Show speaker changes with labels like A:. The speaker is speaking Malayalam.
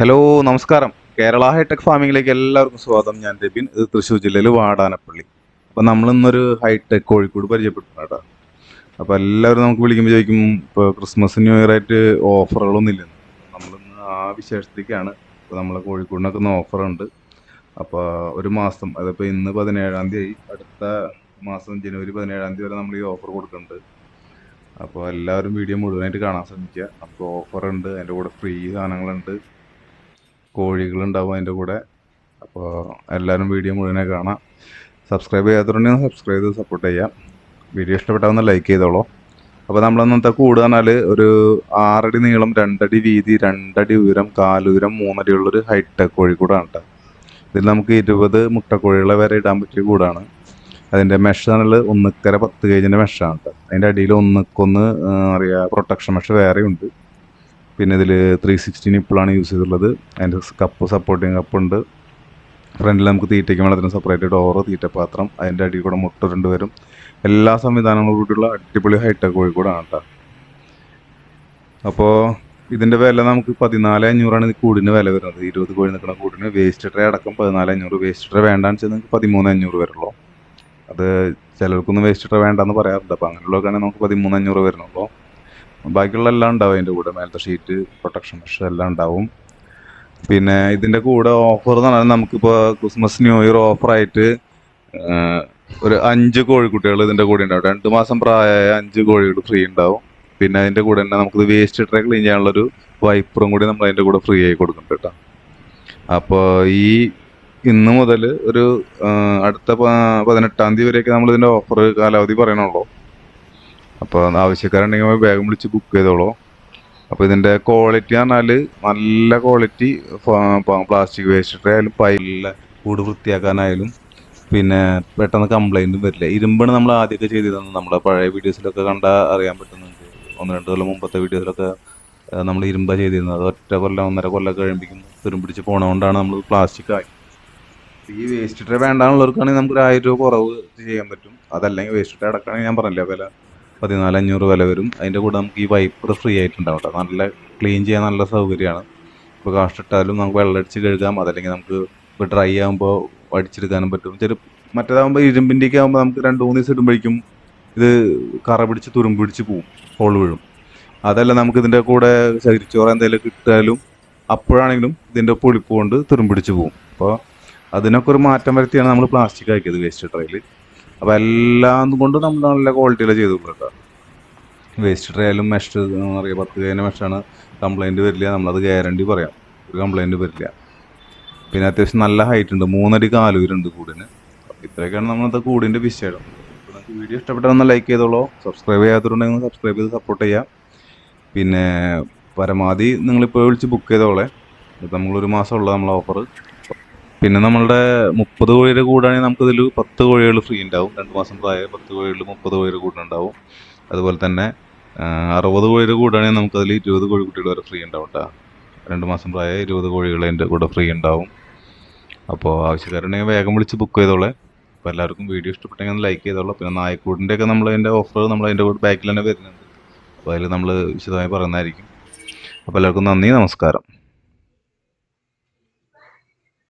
A: ഹലോ, നമസ്കാരം. കേരള ഹൈടെക് ഫാമിങ്ങിലേക്ക് എല്ലാവർക്കും സ്വാഗതം. ഞാൻ രബിൻ. ഇത് തൃശ്ശൂർ ജില്ലയിൽ വാടാനപ്പള്ളി. അപ്പോൾ നമ്മളിന്നൊരു ഹൈടെക് കോഴിക്കോട് പരിചയപ്പെടുത്തുന്ന കേട്ടോ. അപ്പോൾ എല്ലാവരും നമുക്ക് വിളിക്കുമ്പോൾ ചോദിക്കും, ഇപ്പോൾ ക്രിസ്മസ് ന്യൂ ഇയർ ആയിട്ട് ഓഫറുകളൊന്നും ഇല്ലെന്ന്. നമ്മളിന്ന് ആ വിശേഷത്തേക്കാണ്. ഇപ്പോൾ നമ്മളെ കോഴിക്കോടിനൊക്കെ ഇന്ന് ഓഫറുണ്ട്. അപ്പോൾ ഒരു മാസം, അതിപ്പോൾ ഇന്ന് 17-ാം തീയതി, അടുത്ത മാസം ജനുവരി 17-ാം തീയതി വരെ നമ്മൾ ഈ ഓഫർ കൊടുക്കുന്നുണ്ട്. അപ്പോൾ എല്ലാവരും വീഡിയോ മുഴുവനായിട്ട് കാണാൻ ശ്രമിക്കുക. നമുക്ക് ഓഫറുണ്ട്, അതിൻ്റെ കൂടെ ഫ്രീ സാധനങ്ങളുണ്ട്, കോഴികളുണ്ടാവും അതിൻ്റെ കൂടെ. അപ്പോൾ എല്ലാവരും വീഡിയോ മുഴുവനെ കാണാം. സബ്സ്ക്രൈബ് ചെയ്യാത്തതുണ്ടെങ്കിൽ സബ്സ്ക്രൈബ് ചെയ്ത് സപ്പോർട്ട് ചെയ്യാം. വീഡിയോ ഇഷ്ടപ്പെട്ടാൽ ലൈക്ക് ചെയ്തോളൂ. അപ്പോൾ നമ്മളന്നത്തെ കൂട് പറഞ്ഞാൽ ഒരു 6 അടി നീളം, 2 അടി വീതി, 2 അടി ഉയരം, 4 ഉയരം, 3 അടി ഉള്ളൊരു ഹൈടെക് കോഴിക്കൂടാണ് കേട്ടോ. ഇതിൽ നമുക്ക് 20 മുട്ടക്കോഴികളെ വരെ ഇടാൻ പറ്റിയ കൂടാണ്. അതിൻ്റെ മെഷ് പറഞ്ഞാൽ 1/2 10 കേജിൻ്റെ മെഷാണ് കേട്ടോ. അതിൻ്റെ അടിയിൽ ഒന്നിക്കൊന്ന് പ്രൊട്ടക്ഷൻ മെഷ് വേറെ ഉണ്ട്. പിന്നെ ഇതിൽ 360 നിപ്പിളാണ് യൂസ് ചെയ്തിട്ടുള്ളത്. അതിൻ്റെ കപ്പ്, സപ്പോർട്ടിങ് കപ്പുണ്ട്. ഫ്രണ്ടിൽ നമുക്ക് തീറ്റയ്ക്കും വെള്ളത്തിന് സെപ്പറേറ്റ് ഡോറ്, തീറ്റപ്പാത്രം, അതിൻ്റെ അടിയിൽ കൂടെ മുട്ട 2 വരും. എല്ലാ സംവിധാനങ്ങളോടും കൂടിയുള്ള അടിപൊളി ഹൈടെക് കോഴിക്കോടാണ് കേട്ടോ. അപ്പോൾ ഇതിൻ്റെ വില നമുക്ക് 14,500 കൂടിന് വില വരുന്നത്. 20 കോഴി നിൽക്കുന്ന കൂടിന് വേസ്റ്റ് ട്രേ അടക്കം 14,500. വേസ്റ്റ് ട്രേ വേണ്ടാന്ന് വെച്ചാൽ നിങ്ങൾക്ക് 13,500 വരുള്ളൂ. അത് ചിലർക്കൊന്നും വേസ്റ്റ് ട്രേ വേണ്ടെന്ന് പറയാറുണ്ട്. അപ്പോൾ അങ്ങനെയുള്ളവർക്കാണെങ്കിൽ നമുക്ക് 13,500 വരുന്നുള്ളൂ. ബാക്കിയുള്ള എല്ലാം ഉണ്ടാവും അതിൻ്റെ കൂടെ. മേലത്തെ ഷീറ്റ്, പ്രൊട്ടക്ഷൻ മെഷ് എല്ലാം ഉണ്ടാവും. പിന്നെ ഇതിൻ്റെ കൂടെ ഓഫർ എന്ന് പറഞ്ഞാൽ നമുക്കിപ്പോൾ ക്രിസ്മസ് ന്യൂ ഇയർ ഓഫറായിട്ട് ഒരു 5 കോഴിക്കുട്ടികൾ ഇതിൻ്റെ കൂടെ ഉണ്ടാവും. 2 മാസം പ്രായമായ 5 കോഴികൾ ഫ്രീ ഉണ്ടാവും. പിന്നെ അതിൻ്റെ കൂടെ തന്നെ നമുക്കിത് വേസ്റ്റ് ട്രേ ക്ലീൻ ചെയ്യാനുള്ളൊരു വൈപ്പറും കൂടി നമ്മൾ അതിൻ്റെ കൂടെ ഫ്രീ ആയി കൊടുക്കുന്നുണ്ട് കേട്ടോ. അപ്പോൾ ഇന്ന് മുതൽ ഒരു അടുത്ത 18-ാം തീയതി വരെയൊക്കെ നമ്മളിതിൻ്റെ ഓഫർ കാലാവധി പറയണുള്ളൂ. അപ്പോൾ ആവശ്യക്കാരുണ്ടെങ്കിൽ വേഗം വിളിച്ച് ബുക്ക് ചെയ്തോളൂ. അപ്പോൾ ഇതിൻ്റെ ക്വാളിറ്റി പറഞ്ഞാൽ നല്ല ക്വാളിറ്റി. പ്ലാസ്റ്റിക് വേസ്റ്റ് ട്രേ ആയാലും പൈലിലെ കൂട് വൃത്തിയാക്കാനായാലും പിന്നെ പെട്ടെന്ന് കംപ്ലൈൻറ്റും വരില്ല. ഇരുമ്പാണ് നമ്മൾ ആദ്യമൊക്കെ ചെയ്തിരുന്നത്. നമ്മുടെ പഴയ വീഡിയോസിലൊക്കെ കണ്ടാൽ അറിയാൻ പറ്റുന്നുണ്ട്. 1-2 കൊല്ലം മുമ്പത്തെ വീഡിയോസിലൊക്കെ നമ്മൾ ഇരുമ്പ ചെയ്തിരുന്നത്. അത് ഒറ്റ കൊല്ലം 1.5 കൊല്ലം കഴിയുമ്പോഴേക്കും തുരുമ്പിടിച്ച് പോണതുകൊണ്ടാണ് നമ്മൾ പ്ലാസ്റ്റിക് ആയി. ഈ വേസ്റ്റ് ട്രേ വേണ്ടാന്നുള്ളവർക്കാണെങ്കിൽ നമുക്കൊരു 1000 രൂപ കുറവ് ചെയ്യാൻ പറ്റും. അതല്ലെങ്കിൽ വേസ്റ്റ് ട്രേ അടക്കണമെങ്കിൽ ഞാൻ പറഞ്ഞില്ല, വില 14,500 വില വരും. അതിൻ്റെ കൂടെ നമുക്ക് ഈ വൈപ്പർ ഫ്രീ ആയിട്ടുണ്ടാവും കേട്ടോ. നല്ല ക്ലീൻ ചെയ്യാൻ നല്ല സൗകര്യമാണ്. ഇപ്പോൾ കാഷ്ടിട്ടാലും നമുക്ക് വെള്ളം അടിച്ച് കഴുകാം. അതല്ലെങ്കിൽ നമുക്ക് ഇപ്പോൾ ഡ്രൈ ആകുമ്പോൾ അടിച്ചെടുക്കാനും പറ്റും. മറ്റേതാകുമ്പോൾ ഇരുമ്പിൻ്റെയൊക്കെ ആകുമ്പോൾ നമുക്ക് 2-3 ദിവസം ഇടുമ്പോഴേക്കും ഇത് കറ പിടിച്ച് തുരുമ്പ് പിടിച്ച് പോവും, ഹോൾ വീഴും. അതല്ല, നമുക്ക് ഇതിൻ്റെ കൂടെ ചകിരിച്ചോറ് എന്തെങ്കിലും കിട്ടാലും അപ്പോഴാണെങ്കിലും ഇതിൻ്റെ പൊളിപ്പ് കൊണ്ട് തുരുമ്പ് പിടിച്ച് പോവും. അപ്പോൾ അതിനൊക്കെ ഒരു മാറ്റം വരുത്തിയാണ് നമ്മൾ പ്ലാസ്റ്റിക് ആക്കിയത് വേസ്റ്റ് ട്രേയിൽ. അപ്പോൾ എല്ലാം കൊണ്ട് നമ്മൾ നല്ല ക്വാളിറ്റിയിൽ ചെയ്തിട്ടുണ്ട് കേട്ടോ. വേസ്റ്റ് ട്രേ ആയാലും മെഷ് അറിയാം, 10 കേജിൻ്റെ മെഷാണ്. കംപ്ലൈൻറ്റ് വരില്ല, നമ്മളത് ഗ്യാരണ്ടി പറയാം, ഒരു കംപ്ലൈൻറ്റ് വരില്ല. പിന്നെ അത്യാവശ്യം നല്ല ഹൈറ്റ് ഉണ്ട്, 3 അടി 4 ഉയരമുണ്ട് കൂടിന്. ഇത്രയൊക്കെയാണ് നമ്മളത്തെ കൂടിൻ്റെ വിശേഷം. അപ്പോൾ നിങ്ങൾക്ക് വീഡിയോ ഇഷ്ടപ്പെട്ടാൽ ലൈക്ക് ചെയ്തോളൂ. സബ്സ്ക്രൈബ് ചെയ്യാത്തതുണ്ടെങ്കിൽ സബ്സ്ക്രൈബ് ചെയ്ത് സപ്പോർട്ട് ചെയ്യാം. പിന്നെ പരമാവധി നിങ്ങളിപ്പോൾ വിളിച്ച് ബുക്ക് ചെയ്തോളെ. ഇത് നമ്മളൊരു മാസമുള്ള നമ്മളെ ഓഫർ. പിന്നെ നമ്മളുടെ 30 കോഴിയുടെ കൂടാണെങ്കിൽ നമുക്കിതിൽ 10 കോഴികൾ ഫ്രീ ഉണ്ടാവും. 2 മാസം പ്രായ 10 കോഴികളിൽ 30 കോഴിയുടെ കൂടുണ്ടാവും. അതുപോലെ തന്നെ 60 കോഴിയുടെ കൂടാണെങ്കിൽ നമുക്കതിൽ 20 കോഴിക്കുട്ടികൾ വരെ ഫ്രീ ഉണ്ടാവും കേട്ടോ. 2 മാസം പ്രായ 20 കോഴികൾ അതിൻ്റെ കൂടെ ഫ്രീ ഉണ്ടാവും. അപ്പോൾ ആവശ്യക്കാരുണ്ടെങ്കിൽ വേഗം വിളിച്ച് ബുക്ക് ചെയ്തോളെ. അപ്പോൾ എല്ലാവർക്കും വീഡിയോ ഇഷ്ടപ്പെട്ടെങ്കിൽ ലൈക്ക് ചെയ്തോളൂ. പിന്നെ നായ്ക്കൂടിൻ്റെയൊക്കെ നമ്മളതിൻ്റെ ഓഫർ നമ്മളതിൻ്റെ കൂടെ ബാക്കിൽ തന്നെ വരുന്നുണ്ട്. അപ്പോൾ അതിൽ നമ്മൾ വിശദമായി പറയുന്നതായിരിക്കും. അപ്പോൾ എല്ലാവർക്കും നന്ദി, നമസ്കാരം.